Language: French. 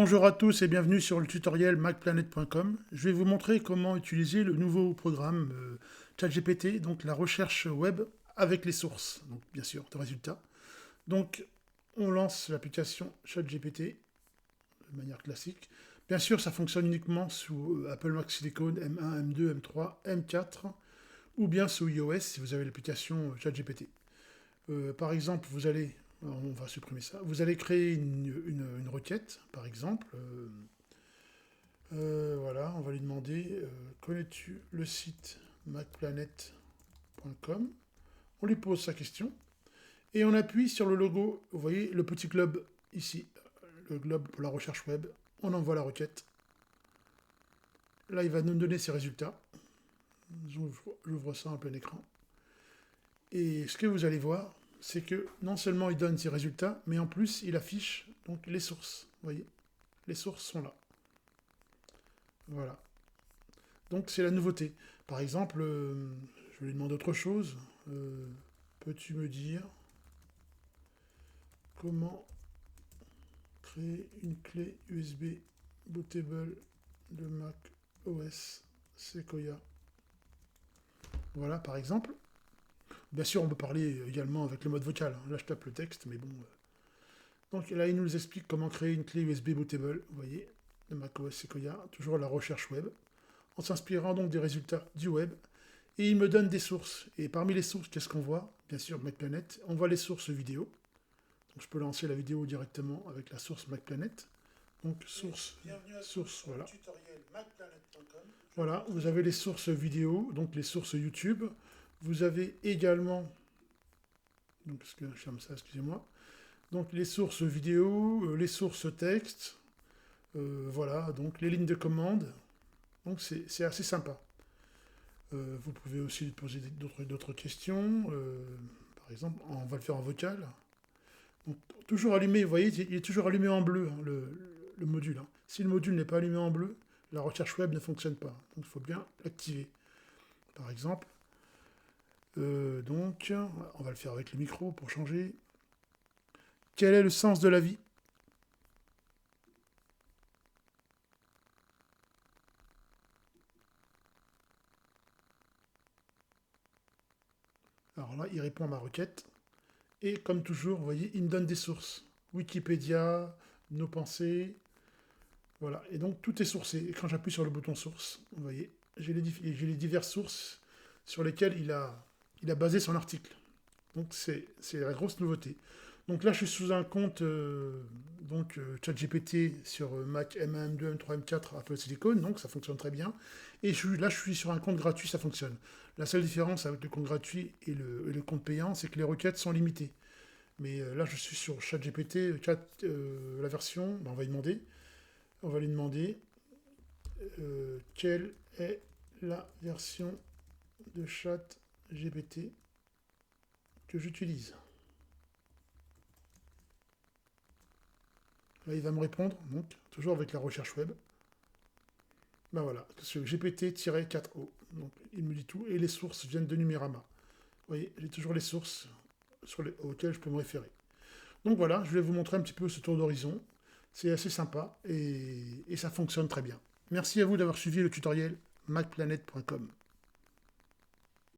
Bonjour à tous et bienvenue sur le tutoriel macplanet.com. Je vais vous montrer comment utiliser le nouveau programme ChatGPT, donc la recherche web avec les sources, donc bien sûr, de résultats. Donc on lance l'application ChatGPT de manière classique. Bien sûr, ça fonctionne uniquement sous Apple Mac Silicon M1, M2, M3, M4 ou bien sous iOS si vous avez l'application ChatGPT. Par exemple, on va supprimer ça, vous allez créer une requête, par exemple. Voilà, on va lui demander, connais-tu le site macplanet.com? On lui pose sa question et on appuie sur le logo, vous voyez le petit globe ici, le globe pour la recherche web. On envoie la requête. Là, il va nous donner ses résultats. J'ouvre ça en plein écran. Et ce que vous allez voir, c'est que non seulement il donne ses résultats, mais en plus il affiche donc les sources. Vous voyez, les sources sont là. Voilà. Donc c'est la nouveauté. Par exemple, je lui demande autre chose. Peux-tu me dire comment créer une clé USB bootable de Mac OS Sequoia? Voilà, par exemple. Bien sûr, on peut parler également avec le mode vocal. Là, je tape le texte, mais bon. Donc là, il nous explique comment créer une clé USB bootable, vous voyez, de macOS Sequoia, toujours la recherche web, en s'inspirant donc des résultats du web. Et il me donne des sources. Et parmi les sources, qu'est-ce qu'on voit? Bien sûr, MacPlanet. On voit les sources vidéo. Donc je peux lancer la vidéo directement avec la source MacPlanet. Donc source, voilà. Voilà, vous avez les sources vidéo, donc les sources YouTube. Vous avez également, donc je ferme ça, excusez-moi. Donc les sources vidéo, les sources texte, voilà, donc les lignes de commande. Donc c'est assez sympa. Vous pouvez aussi lui poser d'autres questions. Par exemple, on va le faire en vocal. Donc, toujours allumé, vous voyez, il est toujours allumé en bleu, hein, le module. Hein. Si le module n'est pas allumé en bleu, la recherche web ne fonctionne pas. Donc il faut bien l'activer. Par exemple, donc, on va le faire avec le micro pour changer. Quel est le sens de la vie? Alors là, il répond à ma requête. Et comme toujours, vous voyez, il me donne des sources. Wikipédia, nos pensées. Voilà. Et donc, tout est sourcé. Et quand j'appuie sur le bouton source, vous voyez, j'ai les diverses sources sur lesquelles il a basé son article. Donc, c'est la grosse nouveauté. Donc là, je suis sous un compte ChatGPT sur Mac M1, M2, M3, M4, Apple Silicon, donc ça fonctionne très bien. Et là, je suis sur un compte gratuit, ça fonctionne. La seule différence avec le compte gratuit et le compte payant, c'est que les requêtes sont limitées. Mais là, je suis sur ChatGPT, la version, ben, on va lui demander quelle est la version de ChatGPT que j'utilise. Là, il va me répondre, donc, toujours avec la recherche web. Ben voilà, c'est GPT-4o. Donc, il me dit tout, et les sources viennent de Numérama. Vous voyez, j'ai toujours les sources auxquelles je peux me référer. Donc voilà, je vais vous montrer un petit peu ce tour d'horizon. C'est assez sympa et ça fonctionne très bien. Merci à vous d'avoir suivi le tutoriel macplanet.com.